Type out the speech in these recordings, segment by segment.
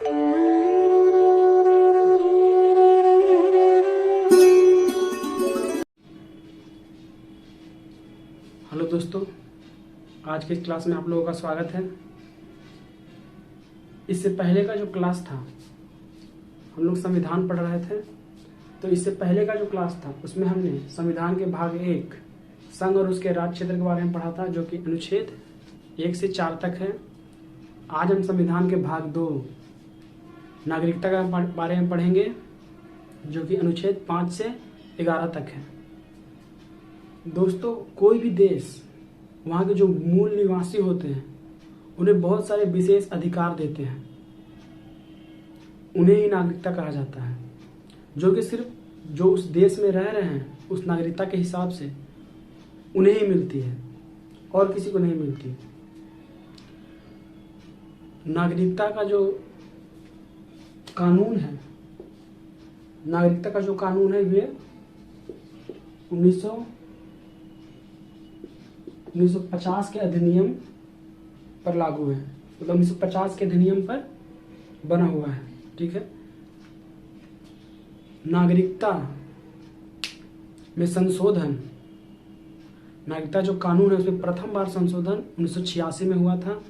Hello दोस्तों, आज की क्लास में आप लोगों का स्वागत है। इससे पहले का जो क्लास था, हम लोग संविधान पढ़ रहे थे। तो इससे पहले का जो क्लास था उसमें हमने संविधान के भाग 1 संघ और उसके राज्य क्षेत्र के बारे में पढ़ा था, जो कि अनुच्छेद 1 से 4 तक है। आज हम संविधान के भाग 2 नागरिकता के बारे में पढ़ेंगे, जो कि अनुच्छेद 5 से 11 तक है। दोस्तों, कोई भी देश, वहाँ के जो मूल निवासी होते हैं, उन्हें बहुत सारे विशेष अधिकार देते हैं। उन्हें ही नागरिकता कहा जाता है, जो कि सिर्फ जो उस देश में रह रहे हैं उस नागरिकता के हिसाब से उन्हें ही मिलती है और किसी को नहीं मिलती। नागरिकता का जो कानून है, नागरिकता का जो कानून है, वे 1950 के अधिनियम पर लागू है। मतलब 1950 के अधिनियम पर बना हुआ है। ठीक है। नागरिकता में संशोधन, नागरिकता जो कानून है उसमें प्रथम बार संशोधन 1986 में हुआ था।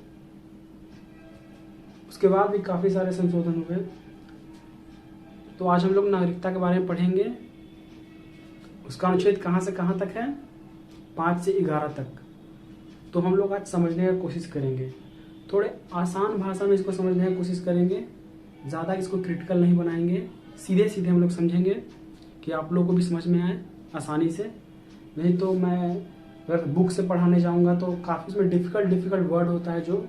उसके बाद भी काफी सारे संशोधन हुए। तो आज हम लोग नागरिकता के बारे में पढ़ेंगे। उसका अनुच्छेद कहाँ से कहाँ तक है? 5 से 11 तक। तो हम लोग आज समझने की कोशिश करेंगे, थोड़े आसान भाषा में इसको समझने की कोशिश करेंगे। ज़्यादा इसको क्रिटिकल नहीं बनाएंगे, सीधे सीधे हम लोग समझेंगे कि आप लोगों को भी समझ में आए आसानी से। नहीं तो मैं अगर बुक से पढ़ाने जाऊंगा तो काफ़ी उसमें डिफ़िकल्ट वर्ड होता है जो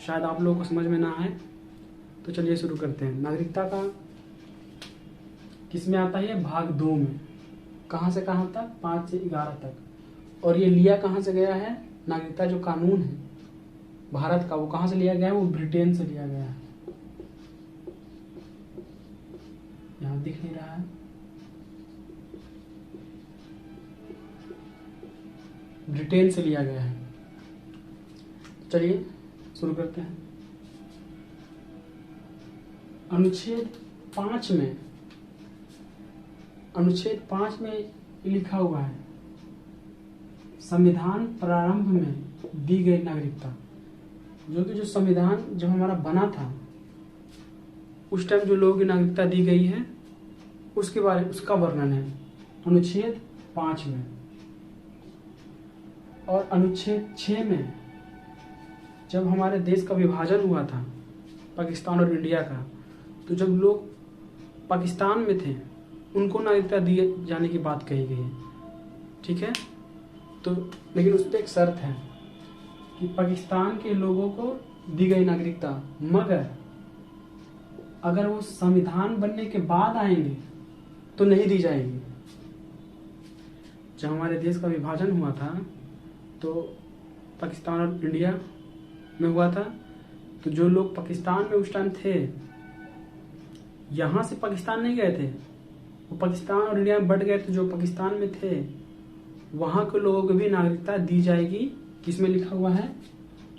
शायद आप लोगों को समझ में ना आए। तो चलिए शुरू करते हैं। नागरिकता का किस में आता है? भाग 2 में। कहाँ से कहाँ तक? 5 से 11 तक। और ये लिया कहाँ से गया है? नागरिकता जो कानून है भारत का, वो कहाँ से लिया गया है? वो ब्रिटेन से लिया गया है। यहाँ दिख नहीं रहा है। ब्रिटेन से लिया गया है। चलिए शुरू करते हैं। अनुच्छेद 5 में लिखा हुआ है, संविधान प्रारंभ में दी गई नागरिकता। जो संविधान जब हमारा बना था उस टाइम जो लोगों की नागरिकता दी गई है उसके बारे में उसका वर्णन है अनुच्छेद 5 में। और अनुच्छेद 6 में जब हमारे देश का विभाजन हुआ था, पाकिस्तान और इंडिया का, तो जब लोग पाकिस्तान में थे उनको नागरिकता दिए जाने की बात कही गई है। ठीक है। तो लेकिन उस पर एक शर्त है कि पाकिस्तान के लोगों को दी गई नागरिकता, मगर अगर वो संविधान बनने के बाद आएंगे तो नहीं दी जाएगी। जब हमारे देश का विभाजन हुआ था तो पाकिस्तान और इंडिया में हुआ था, तो जो लोग पाकिस्तान में उस टाइम थे, यहाँ से पाकिस्तान नहीं गए थे, वो पाकिस्तान और इंडिया में बट गए थे। जो पाकिस्तान में थे वहाँ के लोगों को भी नागरिकता दी जाएगी। किसमें लिखा हुआ है?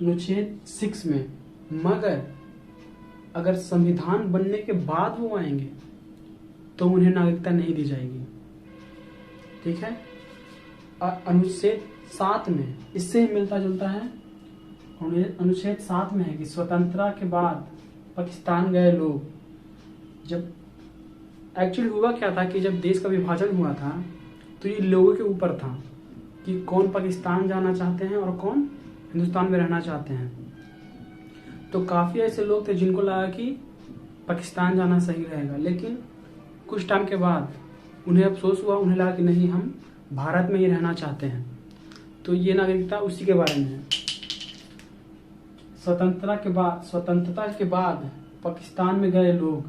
अनुच्छेद 6 में। मगर अगर संविधान बनने के बाद वो आएंगे तो उन्हें नागरिकता नहीं दी जाएगी। ठीक है। अनुच्छेद 7 में इससे ही मिलता जुलता है। अनुच्छेद 7 में है कि स्वतंत्रता के बाद पाकिस्तान गए लोग, जब एक्चुअली हुआ क्या था कि जब देश का विभाजन हुआ था तो ये लोगों के ऊपर था कि कौन पाकिस्तान जाना चाहते हैं और कौन हिंदुस्तान में रहना चाहते हैं। तो काफ़ी ऐसे लोग थे जिनको लगा कि पाकिस्तान जाना सही रहेगा, लेकिन कुछ टाइम के बाद उन्हें अफसोस हुआ, उन्हें लगा कि नहीं, हम भारत में ही रहना चाहते हैं। तो ये नागरिकता उसी के बारे में है। स्वतंत्रता के बाद पाकिस्तान में गए लोग,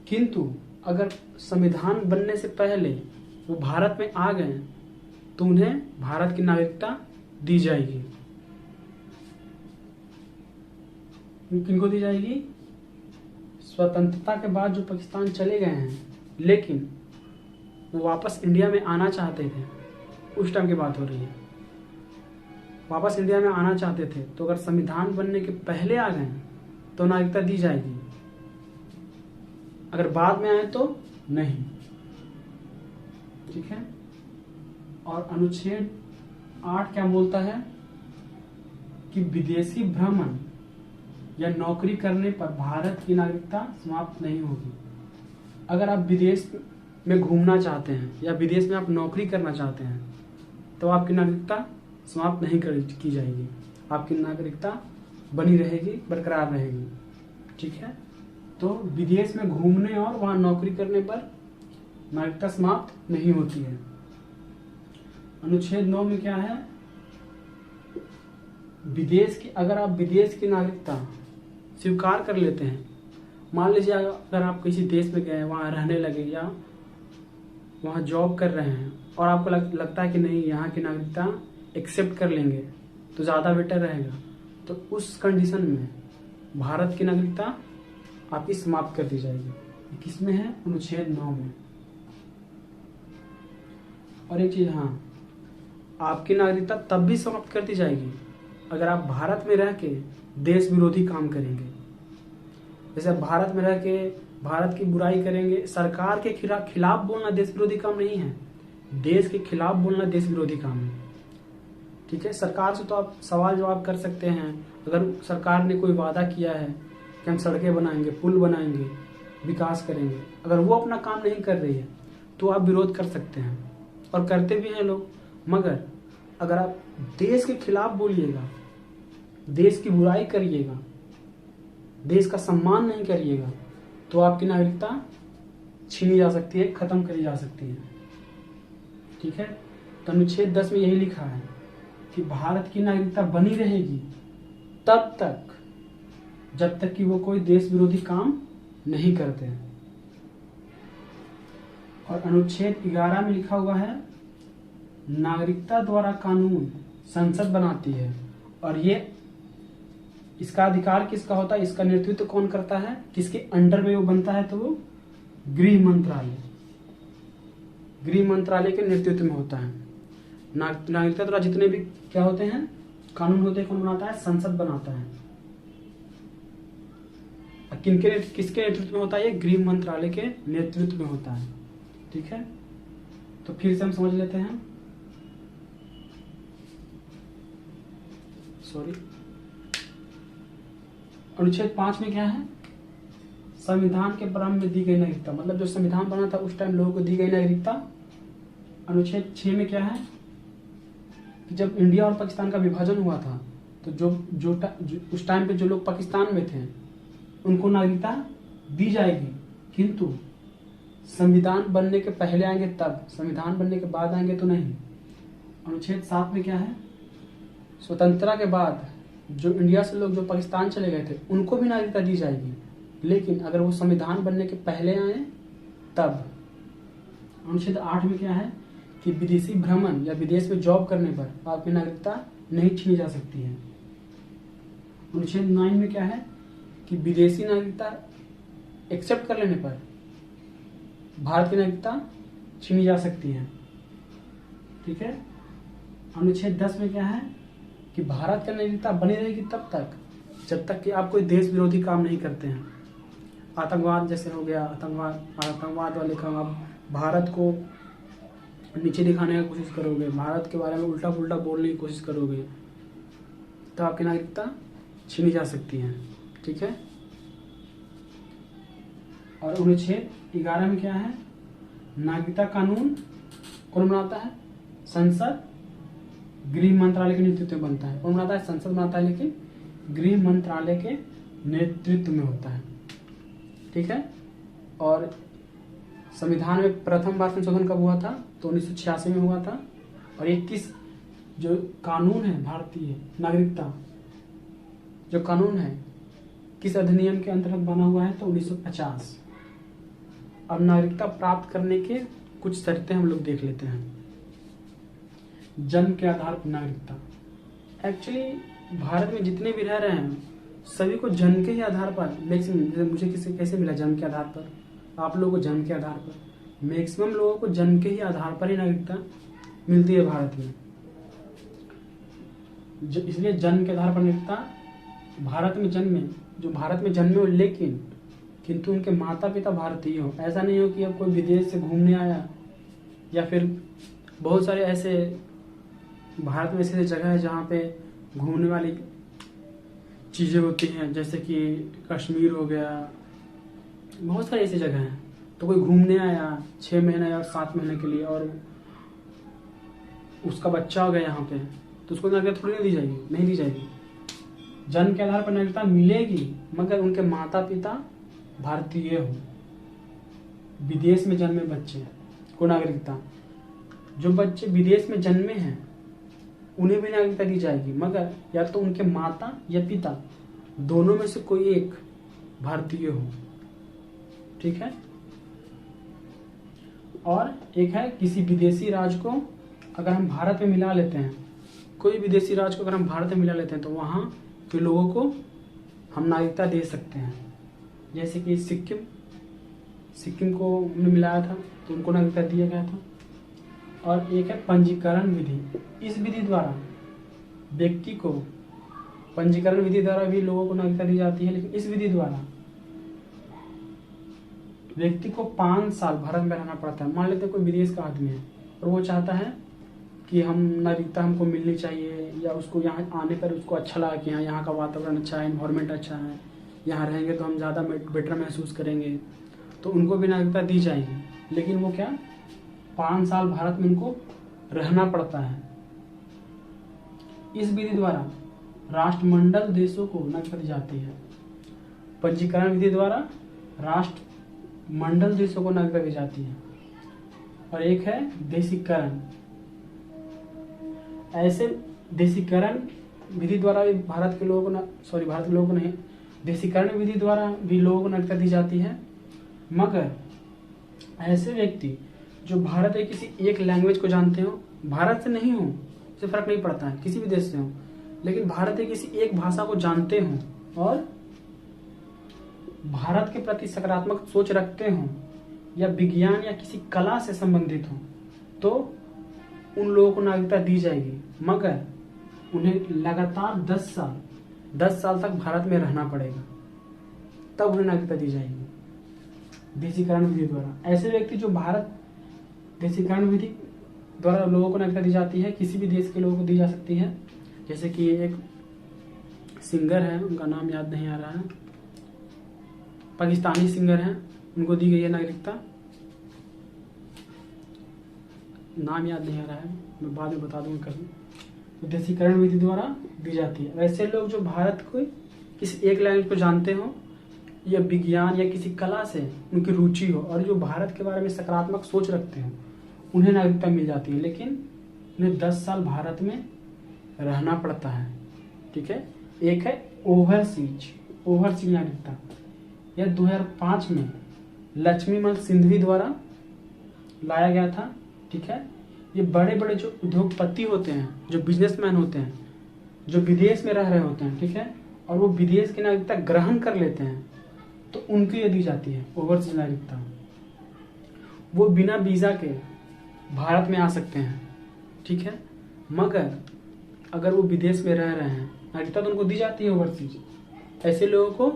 किंतु अगर संविधान बनने से पहले वो भारत में आ गए तो उन्हें भारत की नागरिकता दी जाएगी। किनको दी जाएगी? स्वतंत्रता के बाद जो पाकिस्तान चले गए हैं लेकिन वो वापस इंडिया में आना चाहते थे, उस टाइम की बात हो रही है, वापस इंडिया में आना चाहते थे, तो अगर संविधान बनने के पहले आ गए तो नागरिकता दी जाएगी, अगर बाद में आए तो नहीं। ठीक है। और अनुच्छेद 8 क्या बोलता है कि विदेशी भ्रमण या नौकरी करने पर भारत की नागरिकता समाप्त नहीं होगी। अगर आप विदेश में घूमना चाहते हैं या विदेश में आप नौकरी करना चाहते हैं तो आपकी नागरिकता समाप्त नहीं की जाएगी, आपकी नागरिकता बनी रहेगी, बरकरार रहेगी। ठीक है। तो विदेश में घूमने और वहां नौकरी करने पर नागरिकता समाप्त नहीं होती है। अनुच्छेद 9 में क्या है, अगर आप विदेश की नागरिकता स्वीकार कर लेते हैं, मान लीजिए अगर आप किसी देश में गए, वहां रहने लगे या वहां जॉब कर रहे हैं और आपको लगता है कि नहीं यहाँ की नागरिकता एक्सेप्ट कर लेंगे तो ज्यादा बेटर रहेगा, तो उस कंडीशन में भारत की नागरिकता आपकी समाप्त कर दी जाएगी। किसमें है, अनुच्छेद 9 में। और एक चीज, हाँ, आपकी नागरिकता तब भी समाप्त कर दी जाएगी अगर आप भारत में रह के देश विरोधी काम करेंगे। जैसे भारत में रह के भारत की बुराई करेंगे, सरकार के खिलाफ बोलना देश विरोधी काम नहीं है, देश के खिलाफ बोलना देश विरोधी काम है। ठीक है। सरकार से तो आप सवाल जवाब कर सकते हैं, अगर सरकार ने कोई वादा किया है कि हम सड़कें बनाएंगे, पुल बनाएंगे, विकास करेंगे, अगर वो अपना काम नहीं कर रही है तो आप विरोध कर सकते हैं, और करते भी हैं लोग। मगर अगर आप देश के खिलाफ बोलिएगा, देश की बुराई करिएगा, देश का सम्मान नहीं करिएगा, तो आपकी नागरिकता छीनी जा सकती है, खत्म करी जा सकती है। ठीक है। तो अनुच्छेद 10 में यही लिखा है कि भारत की नागरिकता बनी रहेगी तब तक जब तक कि वो कोई देश विरोधी काम नहीं करते हैं। और अनुच्छेद 11 में लिखा हुआ है, नागरिकता द्वारा कानून संसद बनाती है, और ये इसका अधिकार किसका होता है, इसका नेतृत्व कौन करता है, किसके अंडर में वो बनता है, तो वो गृह मंत्रालय के नेतृत्व में होता है। नागरिकता द्वारा जितने भी क्या होते हैं, कानून होते हैं, कौन बनाता है, संसद बनाता है। किसके नेतृत्व में होता है, ये गृह मंत्रालय के नेतृत्व में होता है। ठीक है। तो फिर से हम समझ लेते हैं, अनुच्छेद 5 में क्या है, संविधान के प्रारंभ में दी गई नागरिकता, मतलब जो संविधान बना था उस टाइम लोगों को दी गई नागरिकता। अनुच्छेद 6 में क्या है कि जब इंडिया और पाकिस्तान का विभाजन हुआ था तो जो उस टाइम पे जो लोग पाकिस्तान में थे उनको नागरिकता दी जाएगी, किंतु संविधान बनने के पहले आएंगे तब, संविधान बनने के बाद आएंगे तो नहीं। अनुच्छेद 7 में क्या है, स्वतंत्रता के बाद जो इंडिया से लोग जो पाकिस्तान चले गए थे उनको भी नागरिकता दी जाएगी, लेकिन अगर वो संविधान बनने के पहले आए तब। अनुच्छेद 8 में क्या है कि विदेशी भ्रमण या विदेश में जॉब करने पर आपकी नागरिकता नहीं छीनी जा सकती है। अनुच्छेद 9 में क्या है कि विदेशी नागरिकता एक्सेप्ट कर लेने पर भारत की नागरिकता छीनी जा सकती है। ठीक है। अनुच्छेद 10 में क्या है कि भारत की नागरिकता बनी रहेगी तब तक जब तक कि आप कोई देश विरोधी काम नहीं करते हैं। आतंकवाद जैसे हो गया, आतंकवाद वाले काम, आप भारत को नीचे दिखाने की कोशिश करोगे, भारत के बारे में उल्टा पुल्टा बोलने की कोशिश करोगे, तो आपकी नागरिकता छीनी जा सकती है। ठीक है। और अनुच्छेद 11 में क्या है, नागरिकता कानून कौन बनाता है, संसद गृह मंत्रालय के नेतृत्व में बनता है। कौन बनाता है, संसद बनाता है, लेकिन गृह मंत्रालय के नेतृत्व में होता है। ठीक है। और संविधान में प्रथम बार संशोधन कब हुआ था, तो 1986 में हुआ था। और 21 जो कानून है भारतीय नागरिकता जो कानून है किस अधिनियम के अंतर्गत बना हुआ है, तो 1950। अब नागरिकता प्राप्त करने के कुछ शर्तें हम लोग देख लेते हैं। जन्म के आधार पर नागरिकता, एक्चुअली भारत में जितने भी रह रहे हैं सभी को जन्म के ही आधार पर, मैक्सिमम, मुझे कैसे मिला जन्म के आधार पर, आप लोगों को जन्म के आधार पर, मैक्सिमम लोगों को जन्म के ही आधार पर ही नागरिकता मिलती है भारत में। इसलिए जन्म के आधार पर नागरिकता भारत में जन्मे जो भारत में जन्मे हो लेकिन किंतु उनके माता पिता भारतीय हो। ऐसा नहीं हो कि अब कोई विदेश से घूमने आया, या फिर बहुत सारे ऐसे भारत में ऐसे जगह है जहाँ पे घूमने वाली चीज़ें होती हैं, जैसे कि कश्मीर हो गया, बहुत सारी ऐसी जगह हैं। तो कोई घूमने आया 6 महीने या 7 महीने के लिए और उसका बच्चा हो गया यहाँ पे, तो उसको नागरिकता थोड़ी नहीं दी जाएगी, नहीं दी जाएगी। जन्म के आधार पर नागरिकता मिलेगी मगर उनके माता पिता भारतीय हो। विदेश में जन्मे बच्चे को नागरिकता, जो बच्चे विदेश में जन्मे हैं उन्हें भी नागरिकता दी जाएगी, मगर या तो उनके माता या पिता दोनों में से कोई एक भारतीय हो। ठीक है। और एक है किसी विदेशी राज्य को अगर हम भारत में मिला लेते हैं, कोई विदेशी राज्य को अगर हम भारत में मिला लेते हैं तो वहाँ के लोगों को हम नागरिकता दे सकते हैं। जैसे कि सिक्किम को हमने मिलाया था तो उनको नागरिकता दिया गया था। और एक है पंजीकरण विधि। इस विधि द्वारा व्यक्ति को, पंजीकरण विधि द्वारा भी लोगों को नागरिकता दी जाती है, लेकिन इस विधि द्वारा व्यक्ति को 5 साल भारत में रहना पड़ता है। मान लेते हैं कोई विदेश का आदमी है और वो चाहता है कि हम नागरिकता हमको मिलनी चाहिए, या उसको यहाँ आने पर उसको अच्छा लगा कि यहाँ का वातावरण अच्छा है, इन्वायरमेंट अच्छा है, यहाँ रहेंगे तो हम ज़्यादा बेटर महसूस करेंगे, तो उनको भी नागरिकता दी जाएगी। लेकिन वो क्या, 5 साल भारत में उनको रहना पड़ता है। इस विधि द्वारा राष्ट्रमंडल देशों को नागरिकता दी जाती है। पंजीकरण विधि द्वारा राष्ट्रमंडल देशों को नागरिकता दी जाती है। और एक है देशीकरण। ऐसे देशीकरण विधि द्वारा भी भारत के लोगों को नहीं, देशीकरण विधि द्वारा भी लोगों को नागरिकता दी जाती है। मगर ऐसे व्यक्ति जो भारत के किसी एक लैंग्वेज को जानते हो, भारत से नहीं हो, इससे फर्क नहीं पड़ता है, किसी भी देश से हो, लेकिन भारत के किसी एक भाषा को जानते हो और भारत के प्रति सकारात्मक सोच रखते हो, या विज्ञान या किसी कला से संबंधित हो, तो उन लोगों को नागरिकता दी जाएगी। मगर उन्हें लगातार 10 साल तक भारत में रहना पड़ेगा, तब उन्हें नागरिकता दी जाएगी देशीकरण विधि द्वारा। ऐसे व्यक्ति जो देशीकरण विधि द्वारा लोगों को नागरिकता दी जाती है, किसी भी देश के लोगों को दी जा सकती है। जैसे कि एक सिंगर है, उनका नाम याद नहीं आ रहा है, पाकिस्तानी सिंगर हैं, उनको दी गई है नागरिकता, नाम याद नहीं आ रहा है, मैं बाद में बता दूंगा कभी। तो देशीकरण विधि द्वारा दी जाती है। वैसे लोग जो भारत को किसी एक लैंग्वेज को जानते हो, या विज्ञान या किसी कला से उनकी रुचि हो, और जो भारत के बारे में सकारात्मक सोच रखते हो, उन्हें नागरिकता मिल जाती है। लेकिन उन्हें 10 साल भारत में रहना पड़ता है। ठीक है। एक है ओवरसीज नागरिकता। यह 2005 में लक्ष्मीमल सिंधवी द्वारा लाया गया था। ठीक है। ये बड़े बड़े जो उद्योगपति होते हैं, जो बिजनेसमैन होते हैं, जो विदेश में रह रहे होते हैं, ठीक है, और वो विदेश की नागरिकता ग्रहण कर लेते हैं, तो उनको ये दी जाती है ओवरसीज नागरिकता। वो बिना वीजा के भारत में आ सकते हैं। ठीक है। मगर अगर वो विदेश में रह रहे हैं, नागरिकता तो उनको दी जाती है ओवरसीज। ऐसे लोगों को,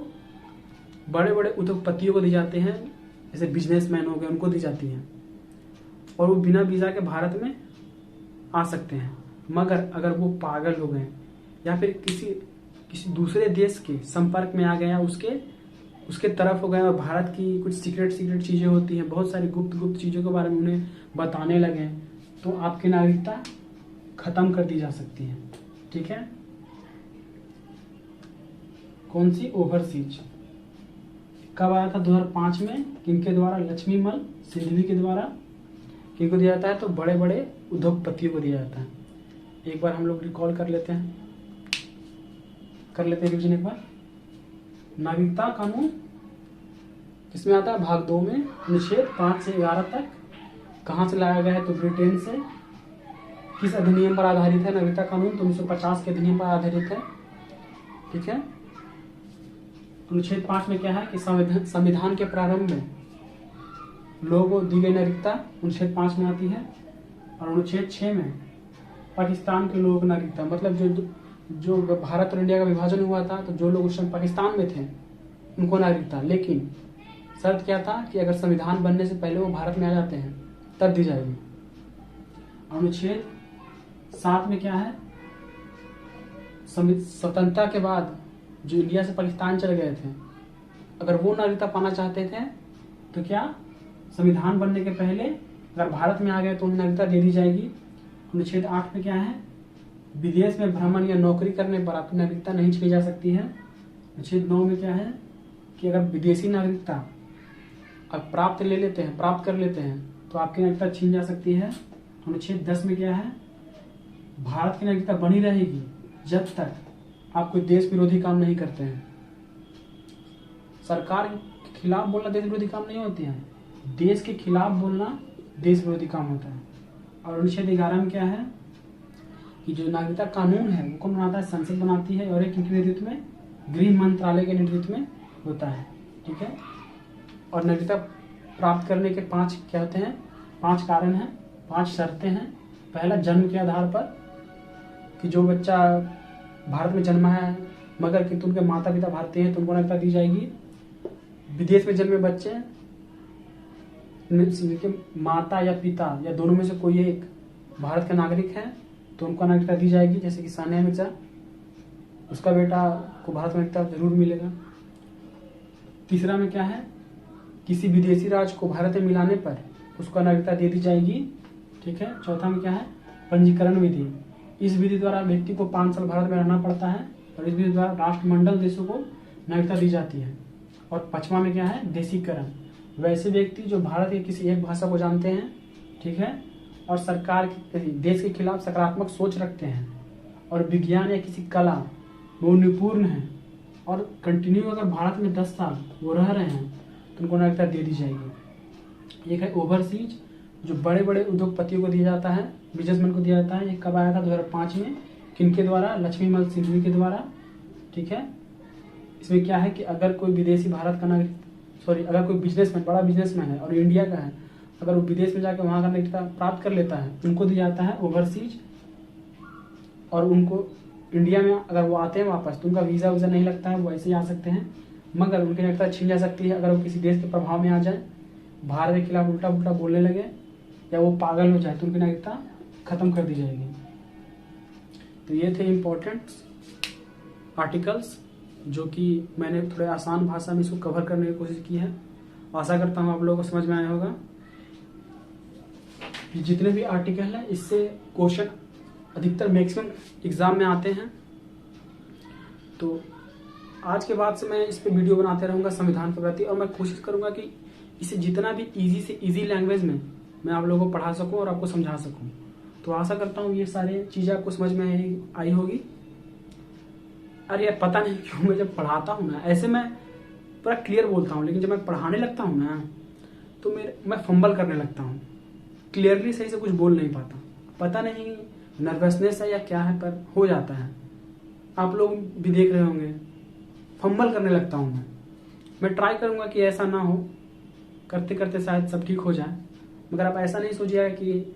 बड़े बड़े उद्योगपतियों को दी जाते हैं, जैसे बिजनेसमैन हो गए, उनको दी जाती है, और वो बिना वीजा के भारत में आ सकते हैं। मगर अगर वो पागल हो गए या फिर किसी दूसरे देश के संपर्क में आ गए, या उसके तरफ हो गए और भारत की कुछ सीक्रेट चीजें होती हैं, बहुत सारी गुप्त चीजों के बारे में उन्हें बताने लगे, तो आपकी नागरिकता खत्म कर दी जा सकती है। ठीक है। कौन सी? ओवरसीज। कब आया था? 2005 में। किनके द्वारा? लक्ष्मीमल सिंधवी के द्वारा। किनको दिया जाता है? तो बड़े बड़े उद्योगपतियों को दिया जाता है। एक बार हम लोग रिकॉल कर लेते हैं रिविजन एक बार। नागरिकता कानून किसमें आता है? भाग 2 में अनुच्छेद 5 से 11 तक। कहाँ से लाया गया है? तो ब्रिटेन से। किस अधिनियम पर आधारित है नागरिकता कानून? तो 1950 के अधिनियम पर आधारित है। ठीक है। अनुच्छेद 5 में क्या है कि संविधान के प्रारंभ में लोगों को दी गई नागरिकता अनुच्छेद 5 में आती है। और अनुच्छेद 6 में पाकिस्तान के लोगों को नागरिकता, मतलब जो जो भारत और इंडिया का विभाजन हुआ था तो जो लोग उस समय पाकिस्तान में थे उनको नागरिकता, लेकिन शर्त क्या था कि अगर संविधान बनने से पहले वो भारत में आ जाते हैं तब दी जाएगी। अनुच्छेद 7 में क्या है, स्वतंत्रता के बाद जो इंडिया से पाकिस्तान चले गए थे अगर वो नागरिकता पाना चाहते थे तो क्या संविधान बनने के पहले अगर भारत में आ गए तो उन्हें नागरिकता दे दी जाएगी। अनुच्छेद 8 में क्या है, विदेश में भ्रमण या नौकरी करने पर आपकी नागरिकता नहीं छीनी जा सकती है। अनुच्छेद 9 में क्या है कि अगर विदेशी नागरिकता अब प्राप्त कर लेते हैं तो आपकी नागरिकता छीन जा सकती है। अनुच्छेद 10 में क्या है, भारत की नागरिकता बनी रहेगी जब तक आप कोई देश विरोधी काम नहीं करते हैं। सरकार के खिलाफ बोलना देश विरोधी काम नहीं होते हैं, देश के खिलाफ बोलना देश विरोधी काम होता है। और अनुच्छेद 11 में क्या है कि जो नागरिकता कानून है वो कौन बनाता है, संसद बनाती है और एक किनके नेतृत्व में, गृह मंत्रालय के नेतृत्व में होता है। ठीक है, और नागरिकता प्राप्त करने के 5 क्या होते हैं, 5 कारण हैं, 5 शर्तें हैं। पहला, जन्म के आधार पर कि जो बच्चा भारत में जन्मा है मगर किंतु उनके माता पिता भारतीय हैं तो उनको नागरिकता दी जाएगी। विदेश में जन्मे बच्चे जिनके माता या पिता या दोनों में से कोई एक भारत के नागरिक हैं तो उनको नागरिकता दी जाएगी, जैसे कि सानिया मिर्जा, उसका बेटा को भारत में नागरिकता जरूर मिलेगा। तीसरा में क्या है, किसी विदेशी राज्य को भारत में मिलाने पर उसको नागरिकता दे दी जाएगी। ठीक है, चौथा में क्या है, पंजीकरण विधि, इस विधि द्वारा व्यक्ति को 5 साल भारत में रहना पड़ता है और इस विधि द्वारा राष्ट्रमंडल देशों को नागरिकता दी जाती है। और 5वां में क्या है, देशीकरण, वैसे व्यक्ति जो भारत की किसी एक भाषा को जानते हैं, ठीक है, और सरकार के देश के खिलाफ सकारात्मक सोच रखते हैं और विज्ञान या किसी कला में वो निपुण हैं और कंटिन्यू अगर भारत में 10 साल वो रह रहे हैं तो उनको नागरिकता दे दी जाएगी। एक है ओवरसीज, जो बड़े बड़े उद्योगपतियों को दिया जाता है, बिजनेसमैन को दिया जाता है। ये कब आया था, 2005 में, किनके द्वारा, लक्ष्मीमल सिंघवी के द्वारा। ठीक है, इसमें क्या है कि अगर कोई विदेशी भारत का नागरिक अगर कोई बिजनेसमैन, बड़ा बिजनेसमैन है और इंडिया का है, अगर वो विदेश में जाकर वहाँ का नागरिकता प्राप्त कर लेता है उनको दिया जाता है ओवरसीज। और उनको इंडिया में अगर वो आते हैं वापस तो उनका वीज़ा नहीं लगता है, वो ऐसे ही आ सकते हैं, मगर उनकी नागरिकता छीन जा सकती है अगर वो किसी देश के प्रभाव में आ जाए, भारत के खिलाफ उल्टा पुल्टा बोलने लगे या वो पागल हो जाए तो उनकी नागरिकता खत्म कर दी जाएगी। तो ये थे इम्पोर्टेंट आर्टिकल्स जो कि मैंने थोड़े आसान भाषा में इसको कवर करने की कोशिश की है। आशा करता हूँ आप लोगों को समझ में आया होगा। जितने भी आर्टिकल हैं इससे क्वेश्चन अधिकतर मैक्सिमम एग्जाम में आते हैं। तो आज के बाद से मैं इस पे वीडियो बनाते रहूँगा संविधान के प्रति, और मैं कोशिश करूँगा कि इसे जितना भी इजी से इजी लैंग्वेज में मैं आप लोगों को पढ़ा सकूँ और आपको समझा सकूँ। तो आशा करता हूँ ये सारे चीज़ें आपको समझ में आई होगी। अरे यार पता नहीं क्यों मैं जब पढ़ाता हूँ ना ऐसे मैं पूरा क्लियर बोलता हूँ, लेकिन जब मैं पढ़ाने लगता हूँ ना तो मैं फंबल करने लगता हूँ, क्लियरली सही से कुछ बोल नहीं पाता। पता नहीं नर्वसनेस है या क्या है, पर हो जाता है। आप लोग भी देख रहे होंगे, फंबल करने लगता हूँ मैं ट्राई करूँगा कि ऐसा ना हो, करते करते शायद सब ठीक हो जाए। मगर आप ऐसा नहीं सोचिएगा कि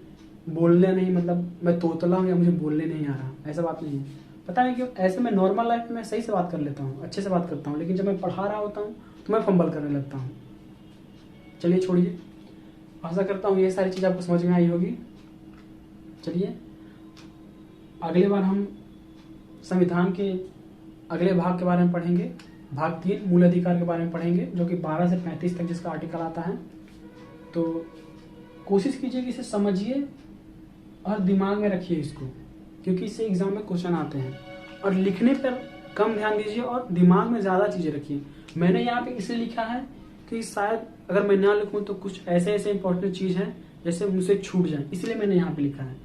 बोलने नहीं, मतलब मैं तोतला हूँ या मुझे बोलने नहीं आ रहा, ऐसा बात नहीं है। पता नहीं क्यों ऐसे मैं नॉर्मल लाइफ में सही से बात कर लेता हूँ, अच्छे से बात करता हूँ, लेकिन जब मैं पढ़ा रहा होता हूँ तो मैं फंबल करने लगता हूँ। चलिए छोड़िए, आशा करता हूँ ये सारी चीज़ आपको समझ में आई होगी। चलिए अगले बार हम संविधान के अगले भाग के बारे में पढ़ेंगे, भाग 3 मूल अधिकार के बारे में पढ़ेंगे, जो कि 12 से 35 तक जिसका आर्टिकल आता है। तो कोशिश कीजिए कि इसे समझिए और दिमाग में रखिए इसको, क्योंकि इससे एग्जाम में क्वेश्चन आते हैं। और लिखने पर कम ध्यान दीजिए और दिमाग में ज़्यादा चीज़ें रखिए। मैंने यहाँ पे इसलिए लिखा है कि शायद अगर मैं ना लिखूँ तो कुछ ऐसे इंपॉर्टेंट चीज़ है जैसे मुझसे छूट जाए, इसलिए मैंने यहाँ पे लिखा है।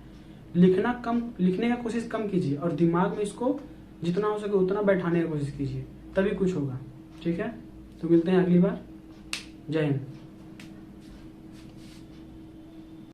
लिखने का कोशिश कम कीजिए और दिमाग में इसको जितना हो सके उतना बैठाने की कोशिश कीजिए, तभी कुछ होगा। ठीक है, तो मिलते हैं अगली बार। जय हिंद।